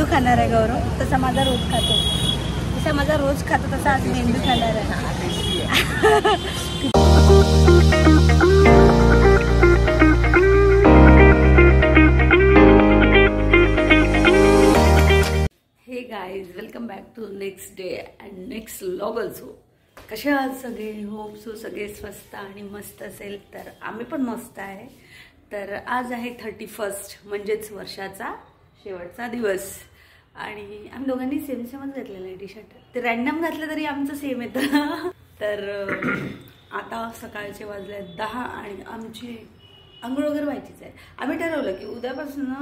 खाणार आहे गौरव, तसा माझा रोज खातो. जसा माझा रोज खातो तसा आज मेंदू खाणार आहे. Hey guys, welcome back to next day and next vlog also. कसे आहात सगळे? होप सो सगळे स्वस्त आणि मस्त असेल. तर आम्ही पण मस्त आहे. तर आज आहे 31st, म्हणजेच वर्षाचा शेवटचा दिवस. आणि आम्ही दोघांनी सेम सेमच घातलेलं आहे टी शर्ट. ते रॅन्डम घातलं तरी आमचं सेम येतं. तर आता सकाळचे वाजले 10 आणि आमची आंघोळ वगैरे व्हायचीच आहे. आम्ही ठरवलं की उद्यापासून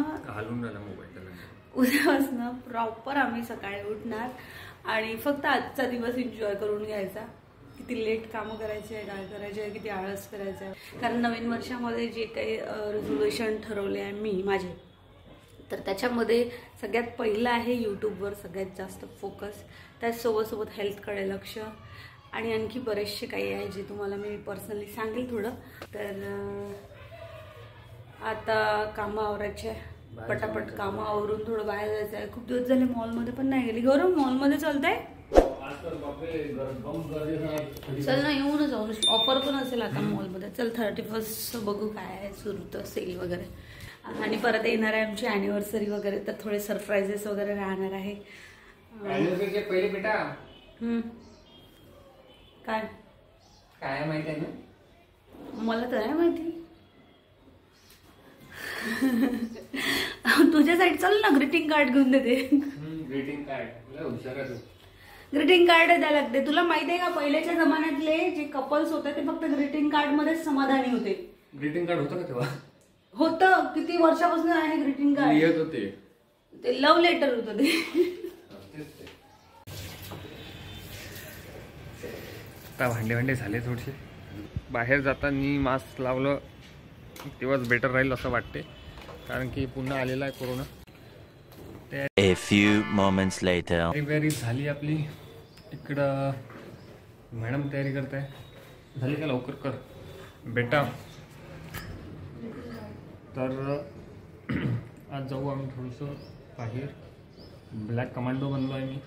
प्रॉपर आम्ही सकाळी उठणार आणि फक्त आजचा दिवस एन्जॉय करून घ्यायचा. किती लेट कामं करायचे आहे, काय करायचे आहे, किती आळस करायचं आहे. कारण नवीन वर्षामध्ये जे काही रेझोल्युशन ठरवले आहे मी माझे, तर त्याच्यामध्ये सगळ्यात पहिलं आहे यूट्यूबवर सगळ्यात जास्त फोकस. त्याचसोबत हेल्थकडे लक्ष आणि आणखी बरेचसे काही आहे जे तुम्हाला मी पर्सनली सांगेल थोडं. तर आता कामं आवरायचे, पटापट कामं आवरून थोडं बाहेर जायचं आहे. खूप दिवस झाले मॉलमध्ये पण नाही गेली. गौरव, मॉलमध्ये चालतंय? चल ना, येऊ ना, जाऊन. ऑफर पण असेल आता मॉलमध्ये. चल 31st बघू काय आहे सुरू तर सेल वगैरे. आणि परत येणार आहे आमची अॅनिव्हर्सरी वगैरे, तर थोडे सरप्राइजेस वगैरे राहणार आहे. पहिले बेटा काय काय माहिती आहे ना? मला तर नाही माहिती. तुझ्या साईड चल ना, ग्रीटिंग कार्ड घेऊन देते. ग्रीटिंग कार्ड हुशार आहे तू. ग्रीटिंग कार्ड द्यायला लागते. तुला माहिती आहे का, पहिल्याच्या जमान्यातले जे कपल्स होते ते फक्त ग्रीटिंग कार्ड मध्येच समाधानी होते. ग्रीटिंग कार्ड होतं का तेव्हा? होतं. किती वर्षापासून आहे ग्रीटिंग कार्ड. लिहित होते ते लव्ह लेटर होतं ते. आता भांडे झाले थोडेसे. बाहेर जाताना मास्क लावलं तेव्हाच बेटर राहील असं वाटते, कारण की पुन्हा आलेला आहे corona. A few moments later. तयारी झाली आपली. इकडं मॅडम तयारी करताय. झाली का? लवकर कर बेटा. तर आज जाऊ आम्ही थोडंसं बाहेर. ब्लॅक कमांडो बनलो आहे मी.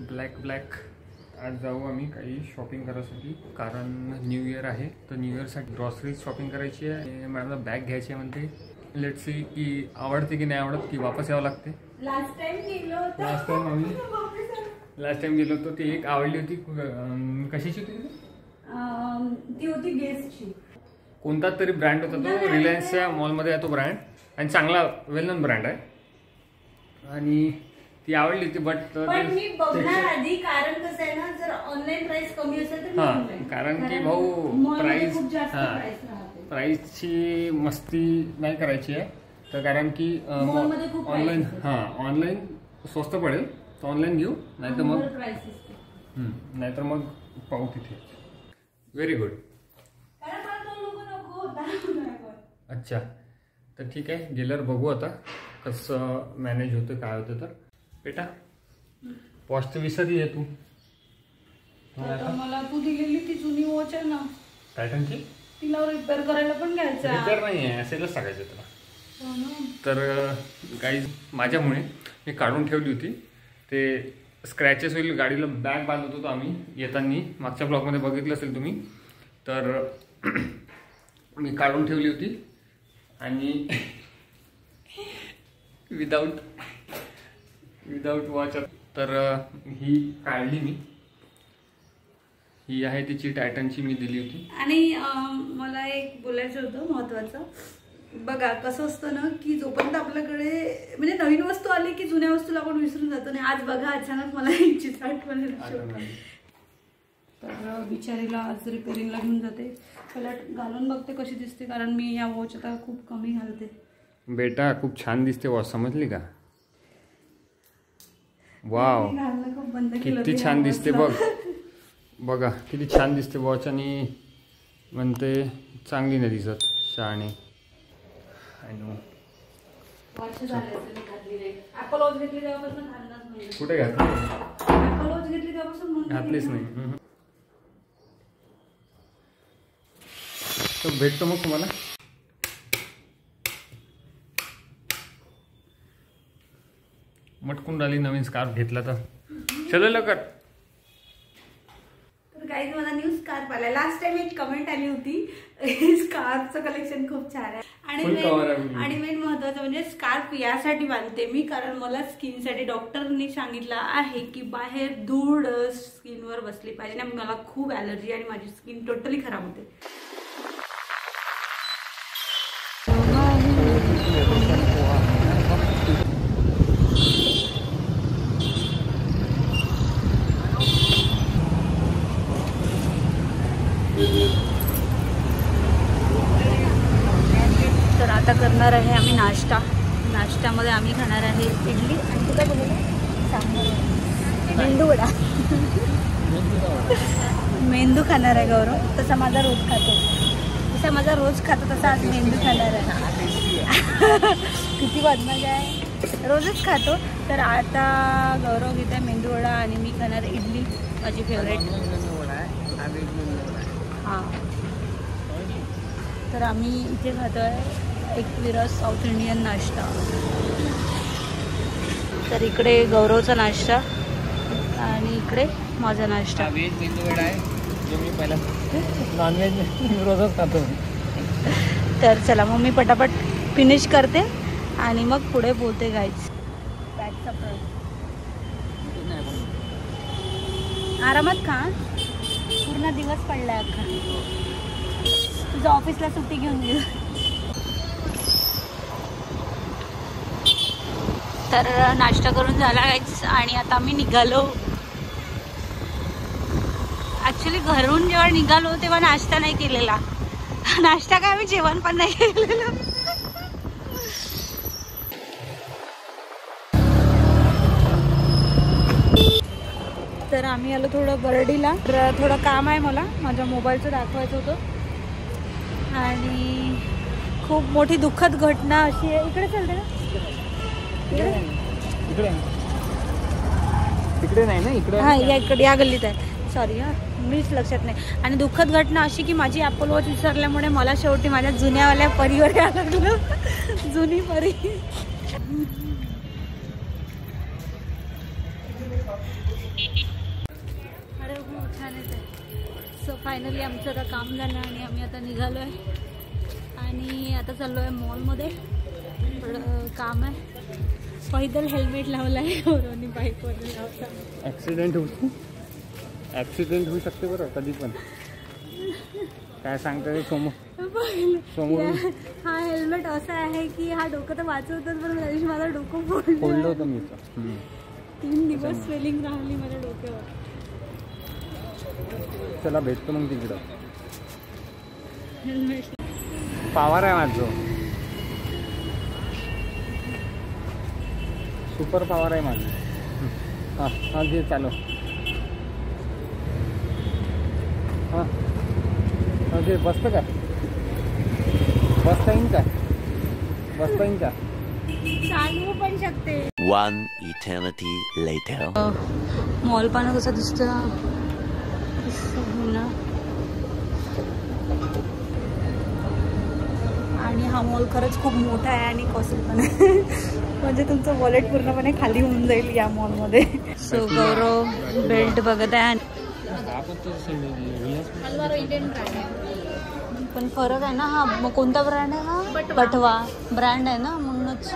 ब्लॅक आज जाऊ आम्ही काही शॉपिंग करायसाठी, कारण न्यू इयर आहे. तर न्यू इयरसाठी ग्रॉसरीज शॉपिंग करायची आहे. मॅडमला बॅग घ्यायची आहे म्हणते. लेट्स सी की आवडते की नाही आवडत, की वापस यावं लागते. लास्ट टाइम गेलो होतो ती एक आवडली होती. कशाची होती ती होती गेस्टची. कोणता तरी ब्रँड होता तो. रिलायन्सच्या मॉलमध्ये आहे तो ब्रँड आणि चांगला वेल नोन ब्रँड आहे. आणि ती आवडली होती. बट मी बघणार आधी, कारण कसं आहे ना, जर ऑनलाईन प्राइस कमी असेल तर हां, कारण की भाऊ प्राइसची मस्ती नाही करायची आहे. तर कारण की ऑनलाईन ऑनलाईन स्वस्त पडेल तर ऑनलाईन घेऊ, नाहीतर मग पाहू तिथे. Very good. अच्छा, तर ठीक आहे. गेल्यावर बघू आता कसं मॅनेज होतं, काय होतं. तर बेटा वॉच तर विसरली आहे तू. मला तू दिलेली ती जुनी वॉच आहे ना टायटनची, तिला रिपेअर करायला पण घ्यायचं. रिपेअर नाही आहे, असेलच सांगायचं तुला. तर गाईज माझ्यामुळे मी काढून ठेवली होती. ते स्क्रॅचेस होईल. गाडीला बॅग बांधत होतो आम्ही येताना, मागच्या ब्लॉगमध्ये बघितलं असेल तुम्ही. तर मी काढून ठेवली होती आणि विदाऊट वॉच. तर ही काढली मी. ही आहे तिची टायटनची, मी दिली होती. आणि मला एक बोलायचं होतं महत्वाचं. बघा कसं असतं ना, की जोपर्यंत आपल्याकडे म्हणजे नवीन वस्तू आली की जुन्या वस्तूला आपण विसरून जातो. आणि आज बघा अचानक मला हिचीच आठवण आली. तर बिचारीला आज रिपेअरिंगला घेऊन जाते. पहिला घालून बघते कशी दिसते, कारण मी या वॉच आता खूप कमी घालते. बेटा खूप छान दिसते वॉच, समजली का? वाव, किती छान दिसते बघ. बघा किती छान दिसते वॉच. आणि म्हणते चांगली नाही दिसत, शहाणे. कुठे घातलीच नाही. तर भेटतो मग तुम्हाला. मटकून राहिली नवीन स्कार्फ घेतला तर चलो लवकर. तर गाईज मला न्यू स्कार्फ आला. लास्ट टाइम एक कमेंट आली होती स्कार्फचं कलेक्शन खूप छान आहे आणि मेन महत्वाचं म्हणजे स्कार्फ यासाठी बांधते मी कारण मला स्किनसाठी डॉक्टरनी सांगितलं आहे की बाहेर धूळ स्किनवर बसली पाहिजे ना. मला खूप ॲलर्जी आणि माझी स्किन टोटली खराब होते. तर आता करणार आहे आम्ही नाश्ता. नाश्त्यामध्ये आम्ही खाणार आहे इडली आणि तुला बोललं सांबार मेंदू वडा. मेंदू खाणार आहे गौरव. तसा माझा रोज खातो. जसा माझा रोज खातो तसा आज मेंदू खाणार आहे. किती बदमाश आहे. रोजच खातो. तर आता गौरव घेत आहे मेंदू वडा आणि मी खाणार इडली माझी फेवरेट. हां तर आम्ही इथे खातो आहे एकविरस साऊथ इंडियन नाश्ता. तर इकडे गौरवचा नाश्ता आणि इकडे माझा नाश्ता. व्हेज मेंदू वडा आहे जो मी पहिला नॉनव्हेज रोजच खातो. तर चला मग मी पटापट फिनिश करते आणि मग पुढे बोलते गाईज. बॅगचा आरामात खा. पूर्ण दिवस पडलाय अख्खा. तुझं ऑफिसला सुट्टी घेऊन गेलं. तर नाश्ता करून झाला गाईज आणि आता आम्ही निघालो. ॲक्च्युली घरून जेव्हा निघालो तेव्हा नाश्ता नाही केलेला. नाश्ता काय आम्ही जेवण पण नाही केलेलं. तर आम्ही आलो थोडं बर्डीला. तर थोडं काम आहे मला. माझ्या मोबाईलचं दाखवायचं होतं आणि खूप मोठी दुःखद घटना अशी आहे. इकडे चालते ना. तिकडे नाही ना. इकडे हां या इकडे या गल्लीत आहे. सॉरी हां मीच लक्षात नाही. आणि दुःखद घटना अशी की माझी ॲपल वॉच विसरल्यामुळे मला शेवटी माझ्या जुन्यावाल्या परीवर यायला लागलं. जुनी परी. अरे हो छानच आहे. सो फायनली आमचं आता काम झालं आणि आम्ही आता निघालो आहे आणि आता चाललो आहे मॉलमध्ये. थोडं काम आहे. पैदल हेल्मेट लावला आहे गौरवनी बाईकवर लावता. ॲक्सिडेंट होऊ शकते बरं कधी पण. काय सांगता समोर. हा हेल्मेट असा आहे की हा डोकं तर वाचवतच पण त्या दिवशी माझं डोकं फोडलं होतं मी. 3 दिवस स्वेलिंग राहिली माझ्या डोक्यावर. चला भेटतो मग तिकडं. हेल्मेट पावर आहे माझं. सुपर पावर आहे माझं. हां हां घे चालू. हां हां घे. बसतं का. बसता येईन का. चालवू पण शकते. One eternity later. मॉल पाना कसा दिसतो ना. आणि हा मॉल खरंच खूप मोठा आहे आणि कॉस्टली पण आहे. म्हणजे तुमचं वॉलेट पूर्णपणे खाली होऊन जाईल या मॉलमध्ये. सो गौरव बेल्ट बघत आहे. पण फरक आहे ना. हा मग कोणता ब्रँड आहे हा. बटवा ब्रँड आहे ना म्हणूनच.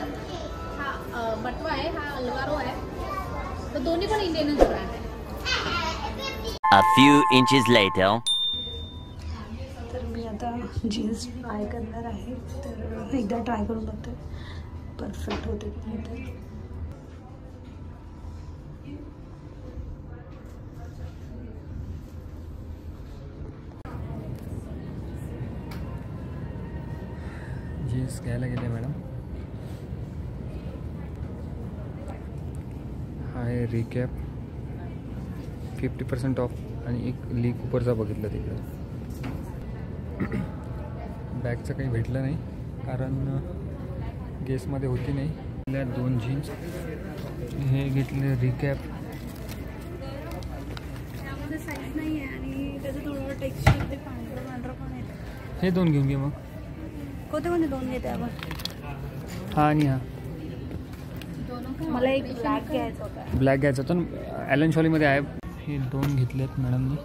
हा बटवा आहे हा अल्वारो आहे. तर दोन्ही पण इंडियनच ब्रँड आहे. A few inches later. तर मी आता जीन्स ट्राय करणार आहे. तर एकदा ट्राय करून बघते परफेक्ट होते की नाही तर. जीन्स घ्यायला गेले मॅडम. हा आहे रिकॅप 50% ऑफ आणि एक ली कुपरचा बघितलं तिकडं. बॅगचं काही भेटलं नाही कारण गेसमध्ये होती नाही. 2 जीन्स हे घेतले रिकॅप. त्यामध्ये साईज नाही आहे आणि त्याचं थोडं टेक्स्चर ते पांढरं पण येतं. हे 2 घेऊन घे मग. कोणते 2 घेते आपण. हा आणि हा. दोनों मला एक ब्लॅक घ्यायचा होता. ब्लॅक घ्यायचा होता. ॲलन शॉलीमध्ये आहे. हे 2 घेतलेत मॅडमनी.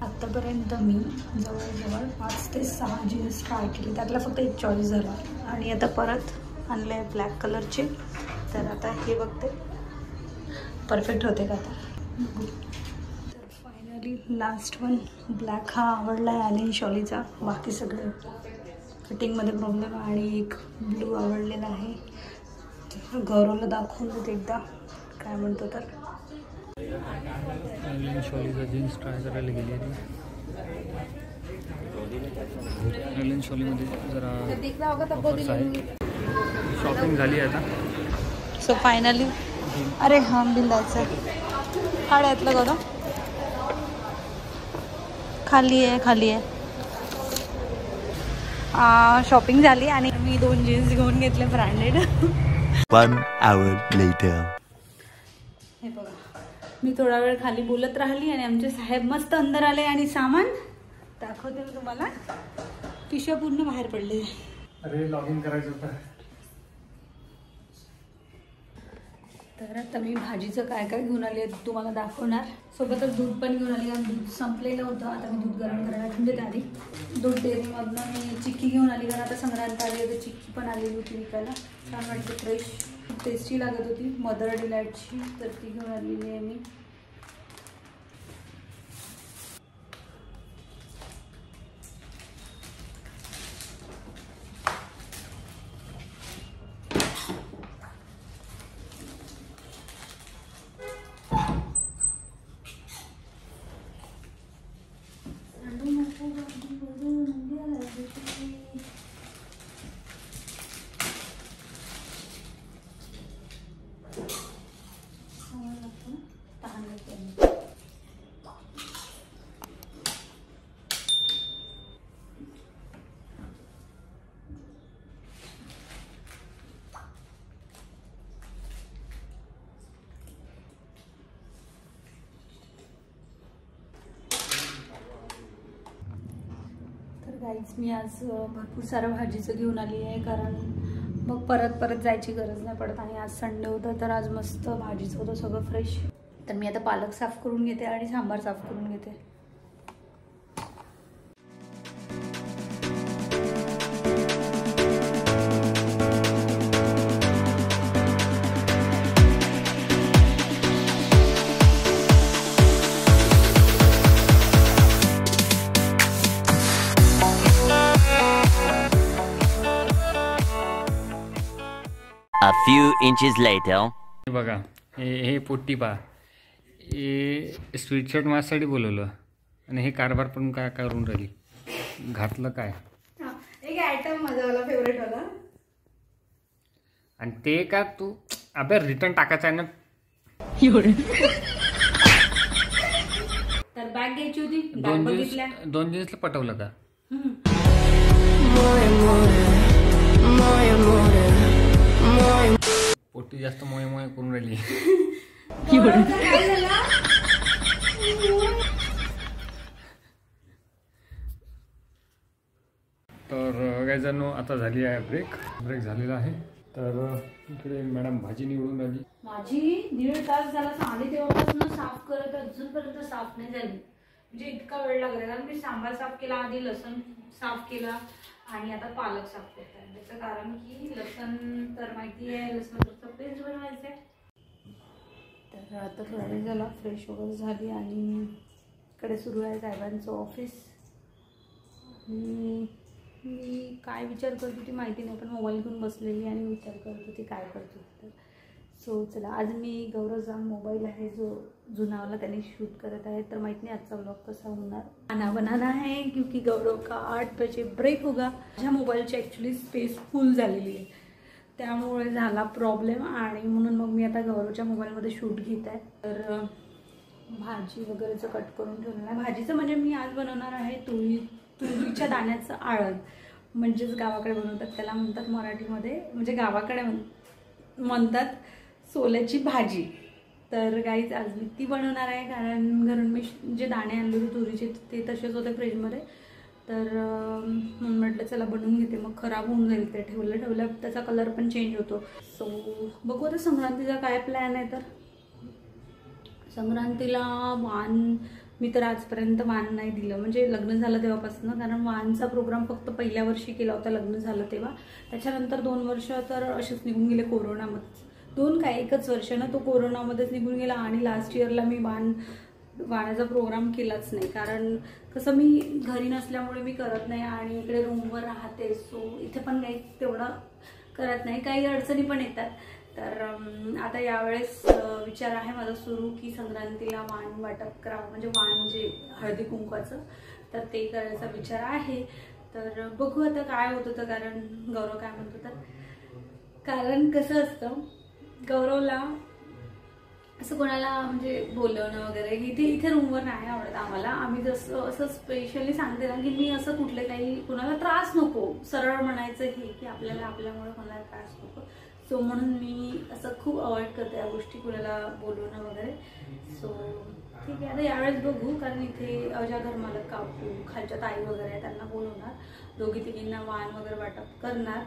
आत्तापर्यंत मी जवळजवळ 5 ते 6 जीन्स ट्राय केले. त्यातला फक्त एक चॉईस झाला आणि आता परत आणले आहे ब्लॅक कलरचे. तर आता हे बघते परफेक्ट होते का आता. तर फायनली लास्ट वन ब्लॅक हा आवडला आहे ॲलन शॉलीचा. बाकी सगळे फिटिंगमध्ये प्रॉब्लेम आणि एक ब्लू आवडलेला आहे. गौरवला दाखवून देते एकदा काय म्हणतो. तर ॲलन शॉलीचा जीन्स ट्राय करायला गेली आहे. ॲलन शॉलीमध्ये जरा शॉपिंग झाली आहे आता. सो फायनली अरे हां बिल द्यायचं आहे. काढ यातलं गौरव. खाली आहे. शॉपिंग झाली आणि मी 2 जीन्स घेऊन घेतले ब्रँडेड. 1 hour later. हे बघा मी थोडा वेळ खाली बोलत राहिली आणि आमचे साहेब मस्त अंदर आले आणि सामान दाखवते मी तुम्हाला. पिशव्या पूर्ण बाहेर पडले. अरे लॉग इन करायचं होतं. तर आता मी भाजीचं काय काय घेऊन आली आहे तुम्हाला दाखवणार. सोबतच दूध पण घेऊन आली कारण दूध संपलेलं होतं. आता मी दूध गरम करायला ठेवते. आधी दूध डेअरीमधनं मी चिक्की घेऊन आली कारण आता संक्रांत आली तर चिक्की पण आलेली होती विकायला. छान वाटते, फ्रेश, खूप टेस्टी लागत होती. मदर डिलाईटची तर ती घेऊन आलेली आहे मी. गाईज मी आज भरपूर सारं भाजीचं घेऊन आली आहे कारण मग परत जायची गरज नाही पडत. आणि आज संडे होतं तर आज मस्त भाजीचं होतं सगळं फ्रेश. तर मी आता पालक साफ करून घेते आणि सांबार साफ करून घेते. A few inches later. बघा हे पोट्टी पहा. हे स्वीटशर्ट माझ्यासाठी बोलवलं आणि हे कारभार पण काय करून राहिली. घातलं काय एक आयटम माझा फेवरेट होता आणि ते का तू अबे रिटर्न टाकायचं आहे ना. तर बॅग घ्यायची होती. 2 जीन्सला पटवलं का. पोटी जास्त मोये करून राहिली. तर काही जण आता झाली आहे ब्रेक झालेला आहे. तर इकडे मॅडम भाजी निवडून राहिली. माझी 1.5 तास झाला आली तेव्हापासून साफ करत अजूनपर्यंत साफ नाही झाली. म्हणजे इतका वेळ लागला कारण मी सांबार साफ केला, आधी लसूण साफ केला आणि आता पालक साफ करत आहे. त्याचं कारण की लसूण तर माहिती आहे, लसूणचा पेस्ट बनवायचं आहे. तर आता थोडा वेळ झाला फ्रेश वगैरे झाली आणि इकडे सुरू आहे साहेबांचं ऑफिस. मी काय विचार करत होती माहिती नाही पण मोबाईल घेऊन बसलेली आणि विचार करत होती काय करत होती. तर सो चला आज मी गौरवचा मोबाईल आहे जो जुनावाला त्याने शूट करत आहे. तर माहित नाही आजचा व्लॉग कसा होणार. खाना बनाना है क्योंकि गौरव का 8 बजे ब्रेक होगा. माझ्या मोबाईलची ॲक्च्युली स्पेस फुल झालेली आहे त्यामुळे झाला प्रॉब्लेम आणि म्हणून मग मी आता गौरवच्या मोबाईलमध्ये शूट घेत आहे. तर भाजी वगैरेचं कट करून ठेवलेलं आहे. भाजीचं म्हणजे मी आज बनवणार आहे तुरीच्या दाण्याचं आळण म्हणजेच गावाकडे बनवतात त्याला म्हणतात मराठीमध्ये म्हणजे गावाकडे म्हणतात सोल्याची भाजी. तर गाईज आज मी ती बनवणार आहे, कारण घरून मी जे दाणे आणले होते तुरीचे ते तसेच होते फ्रीजमध्ये. तर म्हणून म्हटलं चला बनवून घेते, मग खराब होऊन जाईल ते ठेवलं त्याचा कलर पण चेंज होतो. सो बघू आता संक्रांतीचा काय प्लॅन आहे. तर संक्रांतीला वाण मी तर आजपर्यंत वाण नाही दिलं, म्हणजे लग्न झालं तेव्हापासून, कारण वाणचा प्रोग्राम फक्त पहिल्या वर्षी केला होता लग्न झालं तेव्हा. त्याच्यानंतर 2 वर्ष तर असेच निघून गेले कोरोनामध्ये. 2 काय 1च वर्ष ना, तो कोरोनामध्येच निघून गेला. आणि लास्ट इयरला मी वाणाचा प्रोग्राम केलाच नाही, कारण कसं मी घरी नसल्यामुळे मी करत नाही आणि इकडे रूमवर राहते. सो इथे पण काही तेवढं करत नाही, काही अडचणी पण येतात. तर आता यावेळेस विचार आहे माझा सुरू की संक्रांतीला वाण वाटप करावं, म्हणजे वाण जे हळदी कुंकवाचं, तर ते करायचा विचार आहे. तर बघू आता काय होतं. तर कारण गौरव काय म्हणतो, तर कारण कसं असतं गौरवला असं कोणाला म्हणजे बोलवणं वगैरे इथे रूमवर नाही आवडत आम्हाला. आम्ही जसं असं स्पेशली सांगते ना की मी असं कुठले काही कोणाला त्रास नको, सरळ म्हणायचं हे की आपल्याला आपल्यामुळे कोणाला त्रास नको. सो म्हणून मी असं खूप अवॉइड करते या गोष्टी, कुणाला बोलवणं वगैरे. सो ठीक आहे, आता यावेळेस बघू, कारण इथे ज्या घरमालक काकू खालच्या ताई वगैरे त्यांना बोलवणार, 2-3 वाण वगैरे वाटप करणार.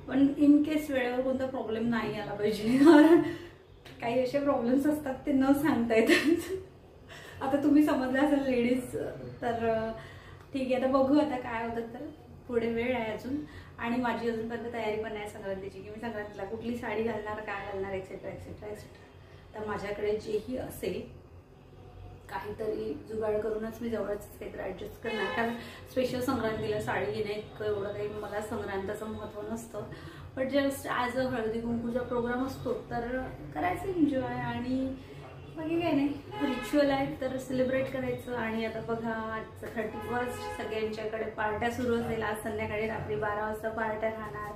पण इन केस वेळेवर कोणता प्रॉब्लेम नाही आला पाहिजे, कारण काही असे प्रॉब्लेम्स असतात ते न सांगता येतात. आता तुम्ही समजलं असेल लेडीज. तर ठीक आहे, आता बघू आता काय होतं. तर पुढे वेळ आहे अजून, आणि माझी अजूनपर्यंत तयारी पण आहे संक्रांतीची, की मी संक्रांतीला कुठली साडी घालणार, काय घालणार, एक्सेट्रा एक्सेट्रा एक्सेट्रा. तर माझ्याकडे जेही असेल काहीतरी जुगाड करूनच मी जवळच काहीतरी ॲडजस्ट करणार, कारण स्पेशल संक्रांतीला साडी घेणे इतकं एवढं काही मला संक्रांतीचं महत्त्व नसतं. बट जस्ट ॲज अ हळदी कुंकूचा प्रोग्राम असतो तर करायचं एन्जॉय, आणि बाकी काही नाही, रिच्युअल आहे तर सेलिब्रेट करायचं. आणि आता बघा आजचं 31st, सगळ्यांच्याकडे पार्ट्या सुरू असेल. आज संध्याकाळी रात्री 12 वाजता पार्ट्या राहणार.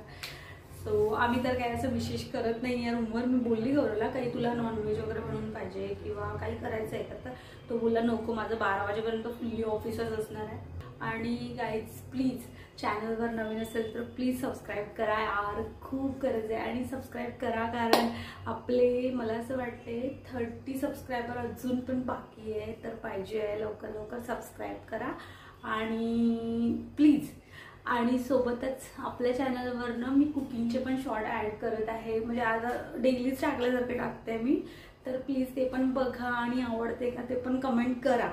सो आम्ही तर काय असं विशेष करत नाही आहे रूमवर. मी बोलली गौरवला काही तुला नॉनव्हेज वगैरे बनवून पाहिजे किंवा काही करायचं आहे का, तर तो बोलला नको, माझं 12 वाजेपर्यंत फुल्ली ऑफिसच असणार आहे. आणि गाईज प्लीज चॅनलवर नवीन असेल तर प्लीज सबस्क्राईब करा यार, खूप गरज आहे. आणि सबस्क्राईब करा, कारण आपले मला असं वाटते 30 सबस्क्रायबर अजून पण बाकी आहे, तर पाहिजे आहे. लवकर लवकर सबस्क्राईब करा आणि प्लीज. आणि सोबतच आपल्या चॅनलवरनं मी कुकिंगचे पण शॉर्ट ॲड करत आहे, म्हणजे आता डेलीच टाकल्यासारखे टाकते मी. तर प्लीज ते पण बघा, आणि आवडते का ते पण कमेंट करा.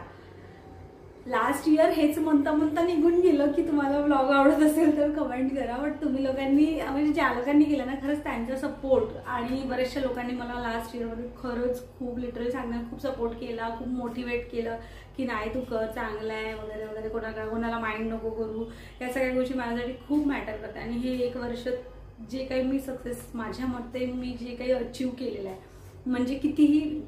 लास्ट इयर हेच म्हणता म्हणता निघून गेलं की तुम्हाला व्लॉग आवडत असेल तर कमेंट करा. बट तुम्ही लोकांनी, म्हणजे ज्या लोकांनी केलं ना, खरंच त्यांचा सपोर्ट, आणि बऱ्याचशा लोकांनी मला लास्ट इयरमध्ये खरंच खूप लिटरली सांगण्यात खूप सपोर्ट केला, खूप मोटिवेट केलं की नाही तू कर, चांगलं आहे वगैरे वगैरे, कोणाला माइंड नको करू. या सगळ्या गोष्टी माझ्यासाठी खूप मॅटर करतात. आणि हे 1 वर्ष जे काही मी सक्सेस, माझ्या मते मी जे काही अचीव्ह केलेलं आहे, म्हणजे कितीही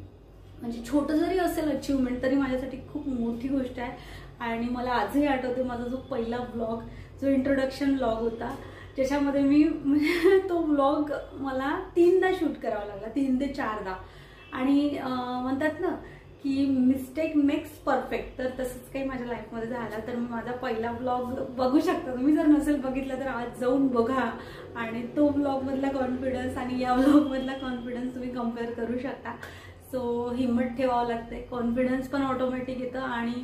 म्हणजे छोटं जरी असेल अचीवमेंट तरी माझ्यासाठी खूप मोठी गोष्ट आहे. आणि मला आजही आठवते माझा जो पहिला व्लॉग, जो इंट्रोडक्शन व्लॉग होता, ज्याच्यामध्ये मी म्हणजे तो व्लॉग मला 3दा शूट करावा लागला, 3 ते 4दा. आणि म्हणतात ना की मिस्टेक मेक्स परफेक्ट, तर तसंच काही माझ्या लाईफमध्ये झालं. तर मी माझा पहिला व्लॉग बघू शकता तुम्ही, जर नसेल बघितला तर आज जाऊन बघा, आणि तो व्लॉगमधला कॉन्फिडन्स आणि या व्लॉगमधला कॉन्फिडन्स तुम्ही कम्पेअर करू शकता. सो हिम्मत ठेवावं लागते, कॉन्फिडन्स पण ऑटोमॅटिक येतं, आणि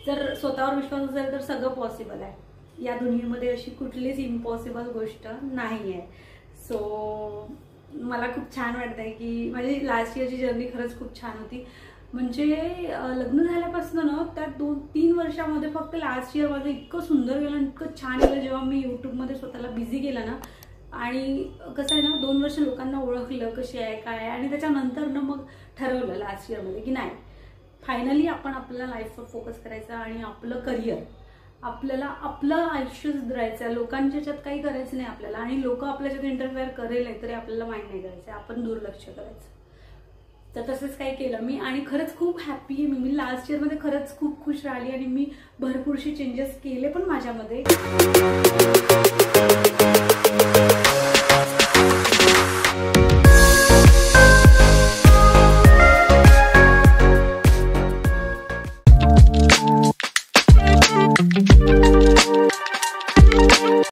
जर स्वतःवर विश्वास असेल तर सगळं पॉसिबल आहे. या दुनियेमध्ये अशी कुठलीच इम्पॉसिबल गोष्ट नाही आहे. सो मला खूप छान वाटतं आहे की माझी लास्ट इयरची जर्नी खरंच खूप छान होती. म्हणजे लग्न झाल्यापासून ना त्या 2-3 वर्षामध्ये फक्त लास्ट इयर माझं इतकं सुंदर गेलं, इतकं छान गेलं, जेव्हा मी यूट्यूबमध्ये स्वतःला बिझी केलं ना. आणि कसं आहे ना, 2 वर्ष लोकांना ओळखलं कशी आहे काय आहे, आणि त्याच्यानंतर ना मग ठरवलं लास्ट इयरमध्ये की नाही, फायनली आपण आपल्या लाईफवर फोकस करायचा आणि आपलं करिअर, आपल्याला आपलं आयुष्य सुधारायचं, लोकांच्या ह्याच्यात काही करायचं नाही आपल्याला. आणि लोक आपल्याच्यात इंटरफेअर करेल तरी आपल्याला माइंड नाही करायचं, आपण दुर्लक्ष करायचं. तर तसंच काही केलं मी, आणि खरंच खूप हॅपी आहे मी. लास्ट इयरमध्ये खरंच खूप खुश राहिली, आणि मी भरपूरशी चेंजेस केले पण माझ्यामध्ये.